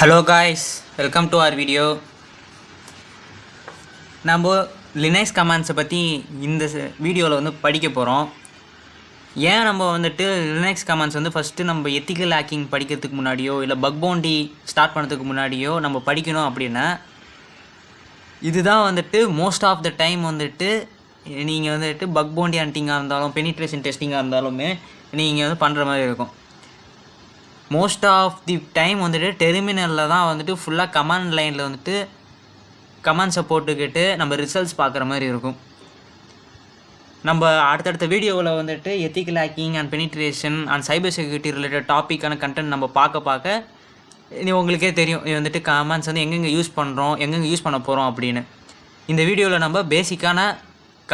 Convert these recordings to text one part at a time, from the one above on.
Hello guys, welcome to our video. நம்ம Linux கமாண்ட்ஸை பற்றி இந்த வீடியோவில் வந்து படிக்க போகிறோம். ஏன் நம்ம வந்துட்டு லினக்ஸ் கமாண்ட்ஸ் வந்து ஃபஸ்ட்டு நம்ம எத்திக்கல் ஹேக்கிங் படிக்கிறதுக்கு முன்னாடியோ இல்லை பக் பவுண்டி ஸ்டார்ட் பண்ணுறதுக்கு முன்னாடியோ நம்ம படிக்கணும் அப்படின்னா இதுதான் வந்துட்டு மோஸ்ட் ஆஃப் த டைம் வந்துட்டு நீங்கள் வந்துட்டு பக் பவுண்டி ஹண்டிங்காக இருந்தாலும் பெனிட்ரேஷன் டெஸ்டிங்காக இருந்தாலுமே நீங்கள் வந்து பண்ணுற மாதிரி இருக்கும். மோஸ்ட் ஆஃப் தி டைம் வந்துட்டு டெர்மினலில் தான் வந்துட்டு ஃபுல்லாக கமாண்ட் லைனில் வந்துட்டு கமாண்ட்ஸை போட்டுக்கிட்டு நம்ம ரிசல்ட்ஸ் பார்க்குற மாதிரி இருக்கும். நம்ம அடுத்தடுத்த வீடியோவில் வந்துட்டு ethical hacking and penetration and cyber security related டாப்பிக்கான கண்டென்ட் நம்ம பார்க்க உங்களுக்கே தெரியும் இது வந்துட்டு கமாண்ட்ஸ் வந்து எங்கெங்கே யூஸ் பண்ணுறோம், எங்கெங்கே யூஸ் பண்ண போகிறோம் அப்படின்னு. இந்த வீடியோவில் நம்ம பேசிக்கான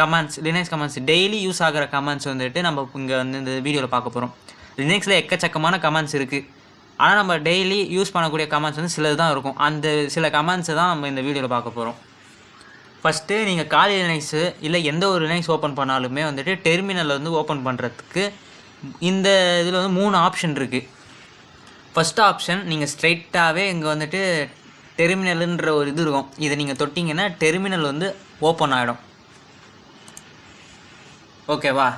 commands, Linux commands, daily use ஆகிற கமாண்ட்ஸ் வந்துட்டு நம்ம இங்கே வந்து இந்த வீடியோவில் பார்க்க போகிறோம். லினக்ஸில் எக்கச்சக்கமான கமாண்ட்ஸ் இருக்குது, ஆனால் நம்ம டெய்லி யூஸ் பண்ணக்கூடிய கமாண்ட்ஸ் வந்து சிலது தான் இருக்கும். அந்த சில கமாண்ட்ஸை தான் நம்ம இந்த வீடியோவில் பார்க்க போகிறோம். ஃபஸ்ட்டு நீங்கள் காலி லினக்ஸு இல்லை எந்த ஒரு லினக்ஸ் ஓப்பன் பண்ணாலுமே வந்துட்டு டெர்மினலில் வந்து ஓப்பன் பண்ணுறதுக்கு இந்த இதில் வந்து 3 ஆப்ஷன் இருக்குது. ஃபஸ்ட் ஆப்ஷன் நீங்கள் ஸ்ட்ரைட்டாகவே இங்கே வந்துட்டு டெர்மினலுன்ற ஒரு இது இருக்கும். இதை நீங்கள் தொட்டிங்கன்னா டெர்மினல் வந்து ஓப்பன் ஆகிடும். ஓகேவா?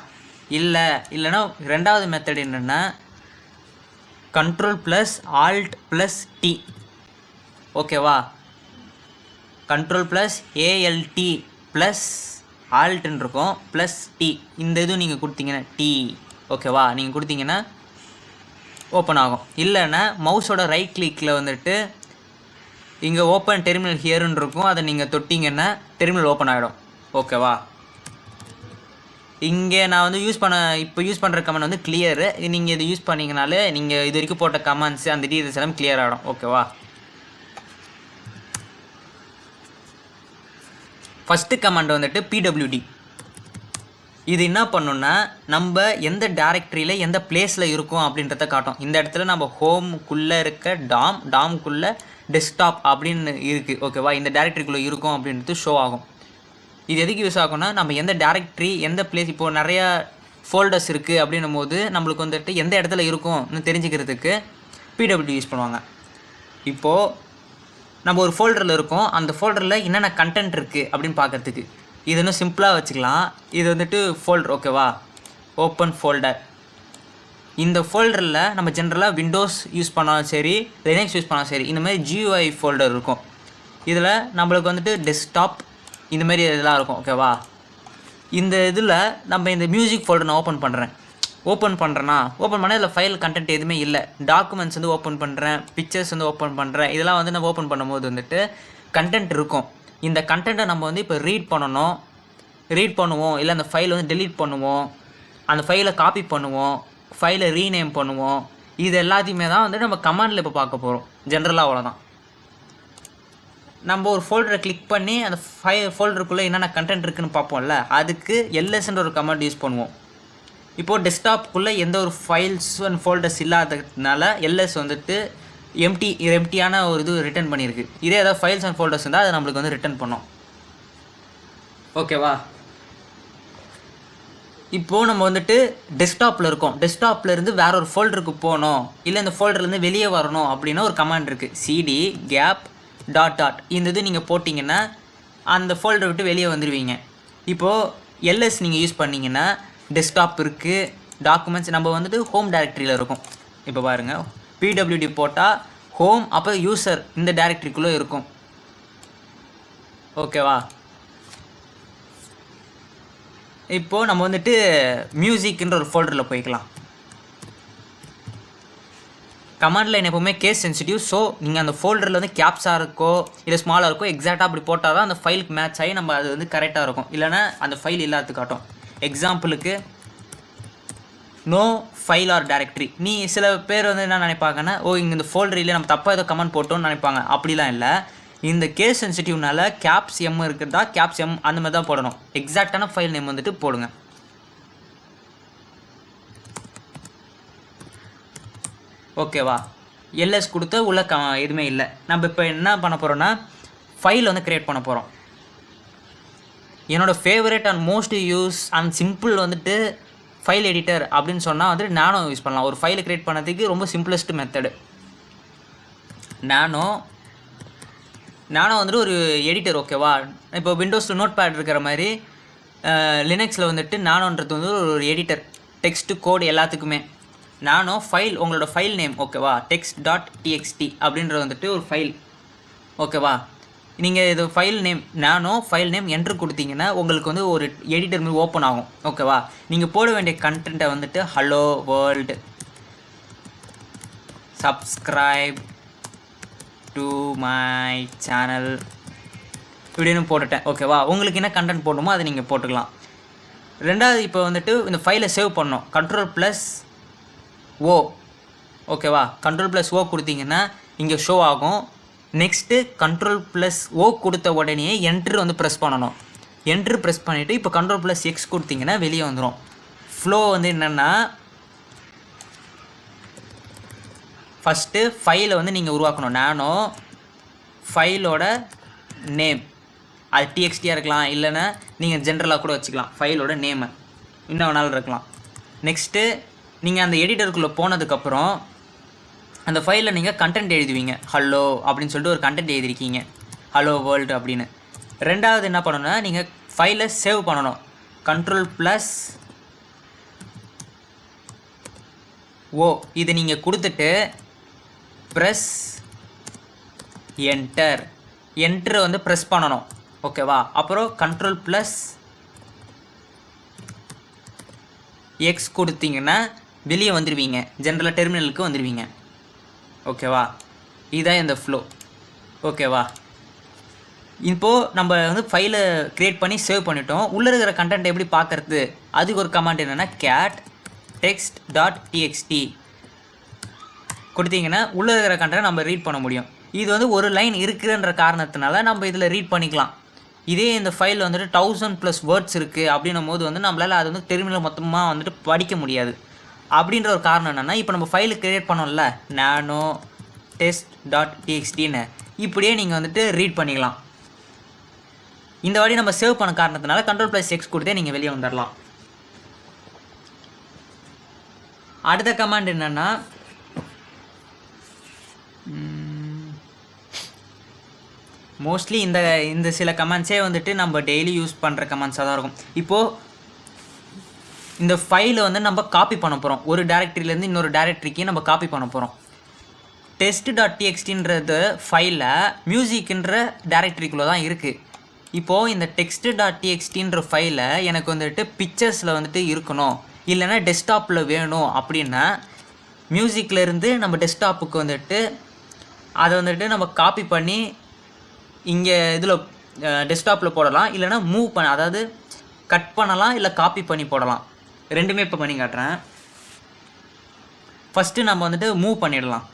இல்லைன்னா ரெண்டாவது மெத்தட் என்னென்னா Ctrl+Alt+T. ஓகேவா? Ctrl+ALT+Altன்னு இருக்கும் +T. இந்த இதுவும் நீங்கள் கொடுத்தீங்கன்னா T. ஓகேவா? நீங்கள் கொடுத்தீங்கன்னா ஓப்பன் ஆகும். இல்லைன்னா மவுஸோட ரைட் கிளிக்கில் வந்துட்டு இங்கே ஓப்பன் டெர்மினல் ஹியர்ன்னு இருக்கும், அதை நீங்கள் தொட்டிங்கன்னா டெர்மினல் ஓப்பன் ஆகிடும். ஓகேவா? இங்கே நான் வந்து இப்போ யூஸ் பண்ணுற கமெண்ட் வந்து கிளியரு. நீங்கள் இது யூஸ் பண்ணிங்கனாலே நீங்கள் இது வரைக்கும் போட்ட கமெண்ட்ஸ் அந்த டீட்டெயில்ஸ் எல்லாம் கிளியர் ஆகிடும். ஓகேவா? ஃபஸ்ட்டு கமெண்ட் வந்துட்டு PWD. இது என்ன பண்ணுன்னா நம்ம எந்த டேரக்டரியில் எந்த பிளேஸில் இருக்கும் அப்படின்றத காட்டும். இந்த இடத்துல நம்ம ஹோமுக்குள்ளே இருக்க டாம்குள்ளே டெஸ்க்டாப் அப்படின்னு இருக்குது. ஓகேவா? இந்த டேரக்டரிக்குள்ளே இருக்கும் அப்படின்றது ஷோ ஆகும். இது எதுக்கு யூஸ் ஆகும்னா நம்ம எந்த டேரக்டரி எந்த பிளேஸ், இப்போது நிறையா ஃபோல்டர்ஸ் இருக்குது அப்படின்னும் போது நம்மளுக்கு வந்துட்டு எந்த இடத்துல இருக்கும்னு தெரிஞ்சுக்கிறதுக்கு PWD யூஸ் பண்ணுவாங்க. இப்போது நம்ம ஒரு ஃபோல்டரில் இருக்கோம், அந்த ஃபோல்டரில் என்னென்ன கண்டென்ட் இருக்குது அப்படின்னு பார்க்குறதுக்கு இது இன்னும் சிம்பிளாக வச்சுக்கலாம். இது வந்துட்டு ஃபோல்டர். ஓகேவா? Open folder. இந்த ஃபோல்டரில் நம்ம ஜென்ரலாக விண்டோஸ் யூஸ் பண்ணாலும் சரி, லினக்ஸ் யூஸ் பண்ணாலும் சரி, இந்த மாதிரி GUI ஃபோல்டர் இருக்கும். இதில் நம்மளுக்கு வந்துட்டு டெஸ்க்டாப் இந்த மாதிரி இதெல்லாம் இருக்கும். ஓகேவா? இந்த இதில் நம்ம இந்த மியூசிக் ஃபோல்டர் நான் ஓப்பன் பண்ணுறேன்னா இதில் ஃபைல் கண்டென்ட் எதுவுமே இல்லை. டாக்குமெண்ட்ஸ் வந்து ஓப்பன் பண்ணுறேன், பிக்சர்ஸ் வந்து ஓப்பன் பண்ணுறேன். இதெல்லாம் வந்து நம்ம ஓப்பன் பண்ணும்போது வந்துட்டு கண்டென்ட் இருக்கும். இந்த கண்டென்ட்டை நம்ம வந்து இப்போ ரீட் பண்ணுவோம், இல்லை அந்த ஃபைலை வந்து டெலீட் பண்ணுவோம், அந்த ஃபைலை காப்பி பண்ணுவோம், ஃபைலை ரீநேம் பண்ணுவோம். இது எல்லாத்தையுமே தான் வந்து நம்ம கமாண்டில் இப்போ பார்க்க போகிறோம். ஜென்ரலாக அவ்வளோதான். நம்ம ஒரு ஃபோல்டரை கிளிக் பண்ணி அந்த ஃபோல்டருக்குள்ளே என்னென்ன கண்டென்ட் இருக்குதுன்னு பார்ப்போம்ல, அதுக்கு LSன்ற ஒரு கமாண்ட் யூஸ் பண்ணுவோம். இப்போது டெஸ்க்டாப்புக்குள்ளே எந்த ஒரு ஃபைல்ஸ் அண்ட் ஃபோல்டர்ஸ் இல்லாததுனால LS வந்துட்டு எம்டியான ஒரு இது ரிட்டர்ன் பண்ணியிருக்கு. இதே ஏதாவது ஃபைல்ஸ் அண்ட் ஃபோல்டர்ஸ் இருந்தால் அதை நம்மளுக்கு வந்து ரிட்டர்ன் பண்ணோம். ஓகேவா? இப்போது நம்ம வந்துட்டு டெஸ்க்டாப்பில் இருக்கோம், டெஸ்க்டாப்பில் இருந்து வேற ஒரு ஃபோல்டருக்கு போகணும், இல்லை இந்த ஃபோல்டர்லேருந்து வெளியே வரணும் அப்படின்னா ஒரு கமாண்ட் இருக்குது, CD gap ... இந்த இது நீங்கள் போட்டிங்கன்னா அந்த ஃபோல்டரை விட்டு வெளியே வந்துடுவீங்க. இப்போது LS நீங்கள் யூஸ் பண்ணிங்கன்னா டெஸ்க்டாப் இருக்குது, டாக்குமெண்ட்ஸ், நம்ம வந்துட்டு ஹோம் டைரக்டரியில் இருக்கும். இப்போ பாருங்கள், PWD போட்டால் ஹோம், அப்போ யூசர் இந்த டைரக்டரிக்குள்ளே இருக்கும். ஓகேவா? இப்போது நம்ம வந்துட்டு மியூசிக்ன்ற ஒரு ஃபோல்டரில் போய்க்கலாம். கமாண்ட் லைன் எப்போவுமே கேஸ் சென்சிட்டிவ். ஸோ நீங்கள் அந்த ஃபோல்டரில் வந்து கேப்ஸாக இருக்கோ இல்லை ஸ்மாலாக இருக்கோ எக்ஸாக்டாக அப்படி போட்டால் தான் அந்த ஃபைலுக்கு மேட்ச் ஆகி நம்ம அது வந்து கரெக்டாக இருக்கும். இல்லைனா அந்த ஃபைல் இல்லாத காட்டும். எக்ஸாம்பிளுக்கு நோ ஃபைல் ஆர் டைரக்டரி. சில பேர் வந்து என்ன நினைப்பாங்கன்னா, இங்கே இந்த ஃபோல்டர் இல்லை, நம்ம தப்பாக ஏதோ கமெண்ட் போட்டோன்னு நினைப்பாங்க. அப்படிலாம் இல்லை. இந்த கேஸ் சென்சிட்டிவ்னால கேப்ஸ் M இருக்கிறதா கேப்ஸ் M அந்த மாதிரி தான் போடணும். எக்ஸாக்டான ஃபைல் நேம் வந்துட்டு போடுங்க. ஓகேவா? LS கொடுத்து உள்ள எதுவுமே இல்லை. நம்ம இப்போ என்ன பண்ண போகிறோன்னா ஃபைல் வந்து க்ரியேட் பண்ண போகிறோம். என்னோடய favourite and most use and simple வந்துட்டு ஃபைல் எடிட்டர் அப்படின்னு சொன்னால் வந்துட்டு நானோ யூஸ் பண்ணலாம். ஒரு ஃபைலை க்ரியேட் பண்ணதுக்கு ரொம்ப சிம்பிளஸ்ட் மெத்தடு. நானோ வந்துட்டு ஒரு எடிட்டர் ஓகேவா. இப்போ விண்டோஸில் நோட் பேட் இருக்கிற மாதிரி லினக்ஸில் வந்துட்டு நானோன்றது வந்து ஒரு எடிட்டர், டெக்ஸ்ட்டு கோடு எல்லாத்துக்குமே. நானோ ஃபைல், உங்களோட ஃபைல் நேம் ஓகேவா, text.txt அப்படின்றது வந்துட்டு ஒரு ஃபைல் ஓகேவா. நீங்கள் இது ஃபைல் நேம் நானோ ஃபைல் நேம் என்ட்ரு கொடுத்தீங்கன்னா உங்களுக்கு வந்து ஒரு எடிட்டர் மாதிரி ஓப்பன் ஆகும் ஓகேவா. நீங்கள் போட வேண்டிய கண்டென்ட்டை வந்துட்டு hello world subscribe to my channel இப்படின்னு போட்டுட்டேன் ஓகேவா. உங்களுக்கு என்ன கண்டென்ட் போடணுமோ அதை நீங்கள் போட்டுக்கலாம். ரெண்டாவது இப்போ வந்துட்டு இந்த ஃபைலை சேவ் பண்ணோம், Ctrl+O ஓகேவா. Ctrl+O கொடுத்தீங்கன்னா இங்கே ஷோ ஆகும். நெக்ஸ்ட்டு Ctrl+O கொடுத்த உடனே என்ட்ரு வந்து ப்ரெஸ் பண்ணணும். என்ட்ரு ப்ரெஸ் பண்ணிவிட்டு இப்போ Ctrl+X கொடுத்தீங்கன்னா வெளியே வந்துடும். ஃப்ளோ வந்து என்னென்னா ஃபஸ்ட்டு ஃபைலை வந்து நீங்கள் உருவாக்கணும். நானோ ஃபைலோட நேம் அது டிஎக்ஸ்டியாக இருக்கலாம், இல்லைன்னா நீங்கள் ஜென்ரலாக கூட வச்சுக்கலாம் ஃபைலோட நேமை, இன்னும் வேணாலும் இருக்கலாம். நெக்ஸ்ட்டு நீங்கள் அந்த எடிட்டருக்குள்ளே போனதுக்கப்புறம் அந்த ஃபைலில் நீங்கள் கண்டென்ட் எழுதுவீங்க, ஹலோ அப்படின்னு சொல்லிட்டு ஒரு கண்டென்ட் எழுதிருக்கீங்க, ஹலோ வேர்ல்டு அப்படின்னு. ரெண்டாவது என்ன பண்ணணும்னா நீங்கள் ஃபைலை சேவ் பண்ணணும். Ctrl+O இது நீங்கள் கொடுத்துட்டு ப்ரெஸ் என்ட்ரு வந்து ப்ரெஸ் பண்ணணும் ஓகேவா. அப்புறம் Ctrl+X கொடுத்தீங்கன்னா வெளியே வந்துடுவீங்க, ஜென்ரலாக டெர்மினலுக்கு வந்துடுவீங்க ஓகேவா. இதுதான் இந்த ஃப்ளோ ஓகேவா. இப்போது நம்ம வந்து ஃபைலை க்ரியேட் பண்ணி சேவ் பண்ணிட்டோம். உள்ளே இருக்கிற கண்டென்ட் எப்படி பார்க்குறது, அதுக்கு ஒரு கமாண்ட் என்னென்னா cat text.txt கொடுத்தீங்கன்னா உள்ளே இருக்கிற கண்டென்ட் நம்ம ரீட் பண்ண முடியும். இது வந்து ஒரு லைன் இருக்குதுன்ற காரணத்தினால நம்ம இதில் ரீட் பண்ணிக்கலாம். இதே இந்த ஃபைல் வந்துட்டு 1000+ வேர்ட்ஸ் இருக்குது அப்படின்னும் போது வந்து நம்மளால் அது வந்து டெர்மினல் மொத்தமாக வந்துட்டு படிக்க முடியாது. அப்படின்ற ஒரு காரணம் என்னென்னா இப்போ நம்ம ஃபைலு க்ரியேட் பண்ணோம்ல நானோ test.txtன்னு, இப்படியே நீங்கள் வந்துட்டு ரீட் பண்ணிக்கலாம். இந்த வாட்டி நம்ம சேவ் பண்ண காரணத்தினால Ctrl+X கொடுத்தே நீங்கள் வெளியே வந்துடலாம். அடுத்த கமாண்ட் என்னென்னா மோஸ்ட்லி இந்த சில கமெண்ட்ஸே வந்துட்டு நம்ம டெய்லி யூஸ் பண்ணுற கமெண்ட்ஸாக தான் இருக்கும். இப்போது இந்த ஃபைலை வந்து நம்ம காப்பி பண்ண போகிறோம், ஒரு டேரக்டரியிலேருந்து இன்னொரு டேரக்டரிக்கு நம்ம காப்பி பண்ண போகிறோம். test.txtன்றது ஃபைலை மியூசிக்ன்ற டேரக்டரிக்குள்ளே தான் இருக்குது. இப்போது இந்த text.txtன்ற ஃபைலை எனக்கு வந்துட்டு பிக்சர்ஸில் வந்துட்டு இருக்கணும், இல்லைன்னா டெஸ்க்டாப்பில் வேணும் அப்படின்னா மியூசிக்லேருந்து நம்ம டெஸ்க்டாப்புக்கு வந்துட்டு அதை வந்துட்டு நம்ம காப்பி பண்ணி இங்கே இதில் டெஸ்க்டாப்பில் போடலாம், இல்லைனா மூவ் பண்ண, அதாவது கட் பண்ணலாம், இல்லை காப்பி பண்ணி போடலாம். ரெண்டுமே இப்போ பண்ணி காட்டுறேன். ஃபஸ்ட்டு நம்ம வந்துட்டு மூவ் பண்ணிடலாம்.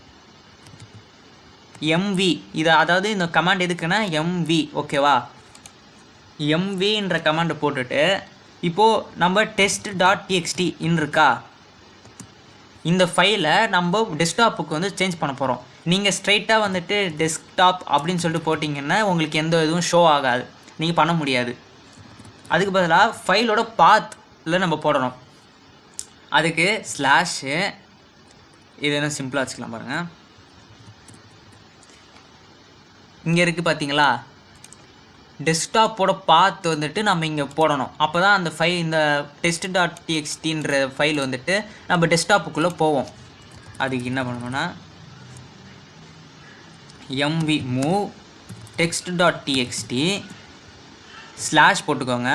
எம்வி இதை, அதாவது இந்த கமாண்ட் எதுக்குன்னா எம்வி ஓகேவா. எம்வின்ற கமாண்டை போட்டுட்டு இப்போது நம்ம test.txt இருக்கா, இந்த ஃபைலை நம்ம டெஸ்க்டாப்புக்கு வந்து சேஞ்ச் பண்ண போகிறோம். நீங்கள் ஸ்ட்ரைட்டாக வந்துட்டு டெஸ்க்டாப் அப்படின்னு சொல்லிட்டு போட்டிங்கன்னா உங்களுக்கு எந்த இதுவும் ஷோ ஆகாது, நீங்கள் பண்ண முடியாது. அதுக்கு பதிலாக ஃபைலோட பாத்தில் நம்ம போடணும். அதுக்கு ஸ்லாஷு, இது என்ன சிம்பிளாக வச்சுக்கலாம் பாருங்கள். இங்கே இருக்குது பார்த்தீங்களா, டெஸ்க்டாப்போட பாத் வந்துட்டு நம்ம இங்கே போடணும். அப்போ தான் அந்த ஃபைல், இந்த test.txtன்ற ஃபைல் வந்துட்டு நம்ம டெஸ்க்டாப்புக்குள்ளே போவோம். அதுக்கு என்ன பண்ணணும்னா mv move text.txt ஸ்லாஷ் போட்டுக்கோங்க.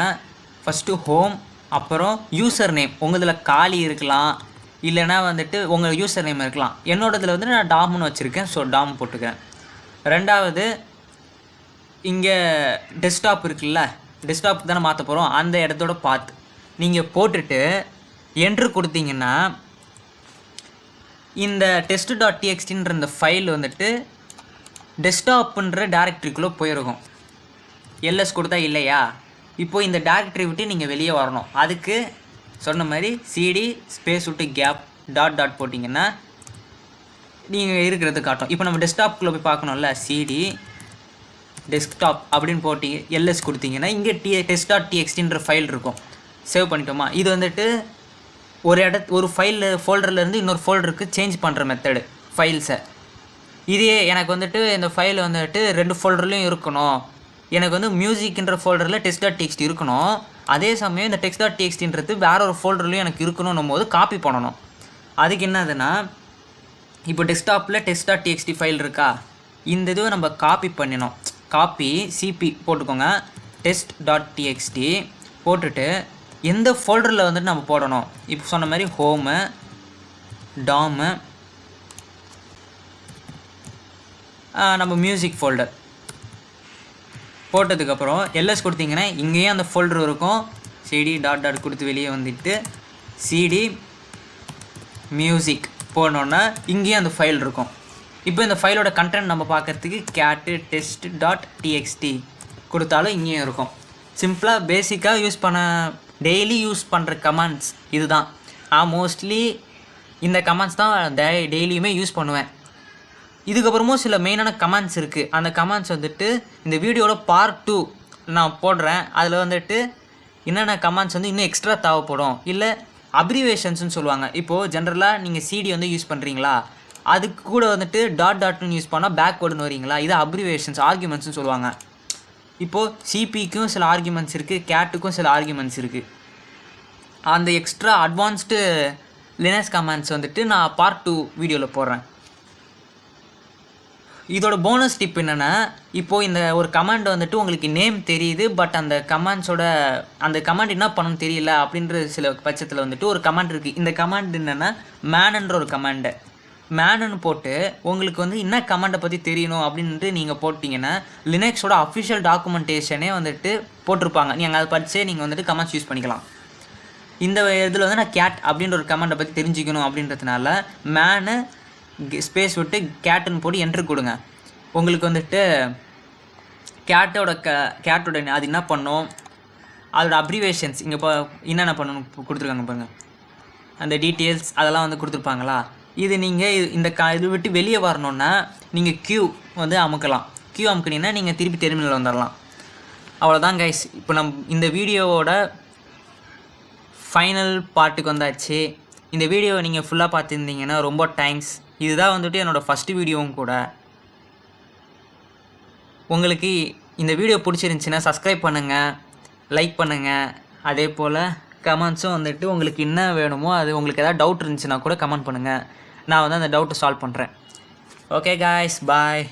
ஃபஸ்ட்டு ஹோம், அப்புறம் யூசர் நேம். உங்கள் இதில் காலி இருக்கலாம், இல்லைனா வந்துட்டு உங்கள் யூசர் நேம் இருக்கலாம். என்னோடதில் வந்து நான் டாம்னு வச்சுருக்கேன், ஸோ டாம் போட்டுக்கிறேன். ரெண்டாவது இங்கே டெஸ்க்டாப் இருக்குல்ல, டெஸ்க்டாப் தானே மாற்ற போகிறோம், அந்த இடத்தோட பாத் நீங்கள் போட்டுட்டு என்ட்ரு கொடுத்தீங்கன்னா இந்த test.txtன்ற இந்த ஃபைல் வந்துட்டு டெஸ்க்டாப்புன்ற டேரக்டரிக்குள்ளே போயிருக்கும். எல்எஸ் கொடுத்தா இல்லையா, இப்போது இந்த டேரக்டரி விட்டு நீங்கள் வெளியே வரணும். அதுக்கு சொன்ன மாதிரி சிடி ஸ்பேஸ் விட்டு கேப் டாட் போட்டிங்கன்னா நீங்கள் இருக்கிறது காட்டும். இப்போ நம்ம டெஸ்க்டாப்புக்குள்ளே போய் பார்க்கணும்ல, சிடி டெஸ்க்டாப் அப்படின்னு போட்டி எல்எஸ் கொடுத்தீங்கன்னா இங்கே test.txtன்ற ஃபைல் இருக்கும். சேவ் பண்ணிட்டோமா, இது வந்துட்டு ஒரு ஃபைல் ஃபோல்டர்லேருந்து இன்னொரு ஃபோல்டருக்கு சேஞ்ச் பண்ணுற மெத்தடு ஃபைல்ஸை. இதே எனக்கு வந்துட்டு இந்த ஃபைல் வந்துட்டு 2 ஃபோல்டர்லேயும் இருக்கணும். எனக்கு வந்து மியூசிக்ன்ற ஃபோல்டரில் text.txt இருக்கணும். அதே சமயம் இந்த text.txtன்றது வேற ஒரு ஃபோல்டர்லேயும் எனக்கு இருக்கணும் போது காப்பி பண்ணணும். அதுக்கு என்னதுன்னா இப்போ டெஸ்க்டாப்பில் text.txt ஃபைல் இருக்கா, இந்த இதுவை நம்ம காப்பி பண்ணினோம். காப்பி சிபி போட்டுக்கோங்க, test.txt போட்டுட்டு எந்த ஃபோல்டரில் வந்துட்டு நம்ம போடணும். இப்போ சொன்ன மாதிரி ஹோமு, டாமு, நம்ம மியூசிக் ஃபோல்டர் போட்டதுக்கப்புறம் எல்எஸ் கொடுத்தீங்கன்னா இங்கேயும் அந்த ஃபோல்டர் இருக்கும். சிடி டாட் டாட் கொடுத்து வெளியே வந்துட்டு சிடி மியூசிக் போனோன்னா இங்கேயும் அந்த ஃபைல் இருக்கும். இப்போ இந்த ஃபைலோட கண்டென்ட் நம்ம பார்க்குறதுக்கு கேட்டு test.txt கொடுத்தாலும் இங்கேயும் இருக்கும். சிம்பிளாக பேசிக்காக யூஸ் பண்ண டெய்லி யூஸ் பண்ணுற கமாண்ட்ஸ் இதுதான். நான் மோஸ்ட்லி இந்த கமாண்ட்ஸ் தான் டெய்லியுமே யூஸ் பண்ணுவேன். இதுக்கப்புறமும் சில மெயினான கமாண்ட்ஸ் இருக்குது. அந்த கமாண்ட்ஸ் வந்துட்டு இந்த வீடியோவில் பார்ட் 2 நான் போடுறேன். அதில் வந்துட்டு என்னென்ன கமாண்ட்ஸ் வந்து இன்னும் எக்ஸ்ட்ரா தேவைப்படும், இல்லை அப்ரிவேஷன்ஸ்னு சொல்லுவாங்க. இப்போது ஜென்ரலாக நீங்கள் சிடி வந்து யூஸ் பண்ணுறீங்களா, அதுக்கு கூட வந்துட்டு டாட்னு யூஸ் பண்ணால் பேக்வேர்டுன்னு வரீங்களா, இது அப்ரிவேஷன்ஸ் ஆர்குமெண்ட்ஸ்னு சொல்லுவாங்க. இப்போது சிபிக்கும் சில ஆர்குமெண்ட்ஸ் இருக்குது, கேட்டுக்கும் சில ஆர்குமெண்ட்ஸ் இருக்குது. அந்த எக்ஸ்ட்ரா அட்வான்ஸ்டு லினக்ஸ் கமாண்ட்ஸ் வந்துட்டு நான் பார்ட் 2 வீடியோவில் போடுறேன். இதோட போனஸ் டிப் என்னென்னா, இப்போது இந்த ஒரு கமாண்ட் வந்துட்டு உங்களுக்கு நேம் தெரியுது, பட் அந்த கமாண்ட் என்ன பண்ணணும்னு தெரியல அப்படின்ற சில பட்சத்தில் வந்துட்டு ஒரு கமாண்ட் இருக்குது. இந்த கமாண்ட் என்னென்னா மேனுன்ற ஒரு கமாண்டு. மேனுன்னு போட்டு உங்களுக்கு வந்து என்ன கமாண்டை பற்றி தெரியணும் அப்படின்ட்டு நீங்கள் போட்டிங்கன்னா லினக்ஸோட அஃபிஷியல் டாக்குமெண்டேஷனே வந்துட்டு போட்டிருப்பாங்க. நீங்கள் அதை படித்தே நீங்கள் வந்துட்டு கமாண்ட்ஸ் யூஸ் பண்ணிக்கலாம். இந்த இதில் வந்து நான் கேட் அப்படின்ற ஒரு கமாண்டை பற்றி தெரிஞ்சுக்கணும் அப்படின்றதுனால மேனு ஸ்பேஸ் விட்டு கேட்டுன்னு போட்டு என்ட்ரு கொடுங்க. உங்களுக்கு வந்துட்டு கேட்டோட அது என்ன பண்ணும், அதோட அப்ரிவேஷன்ஸ் இங்கே இப்போ என்னென்ன பண்ணணும் கொடுத்துருக்காங்க பாருங்கள், அந்த டீட்டெயில்ஸ் அதெல்லாம் வந்து கொடுத்துருப்பாங்களா. இது நீங்கள் இது விட்டு வெளியே வரணுன்னா நீங்கள் கியூ வந்து அமுக்கலாம். கியூ அமுக்கினீங்கன்னா நீங்கள் திருப்பி டெர்மினல் வந்துடலாம். அவ்வளோதான் கைஸ். இப்போ இந்த வீடியோவோட ஃபைனல் பார்ட்டுக்கு வந்தாச்சு. இந்த வீடியோவை நீங்கள் ஃபுல்லாக பார்த்துருந்தீங்கன்னா ரொம்ப தேங்க்ஸ். இதுதான் வந்துட்டு என்னோடய ஃபஸ்ட்டு வீடியோவும் கூட. உங்களுக்கு இந்த வீடியோ பிடிச்சிருந்துச்சின்னா சப்ஸ்கிரைப் பண்ணுங்கள், லைக் பண்ணுங்கள். அதே போல் கமெண்ட்ஸும் வந்துட்டு உங்களுக்கு என்ன வேணுமோ, அது உங்களுக்கு எதாவது டவுட் இருந்துச்சுன்னா கூட கமெண்ட் பண்ணுங்கள். நான் வந்து அந்த டவுட்டை சால்வ் பண்ணுறேன். ஓகே காய்ஸ், பாய்.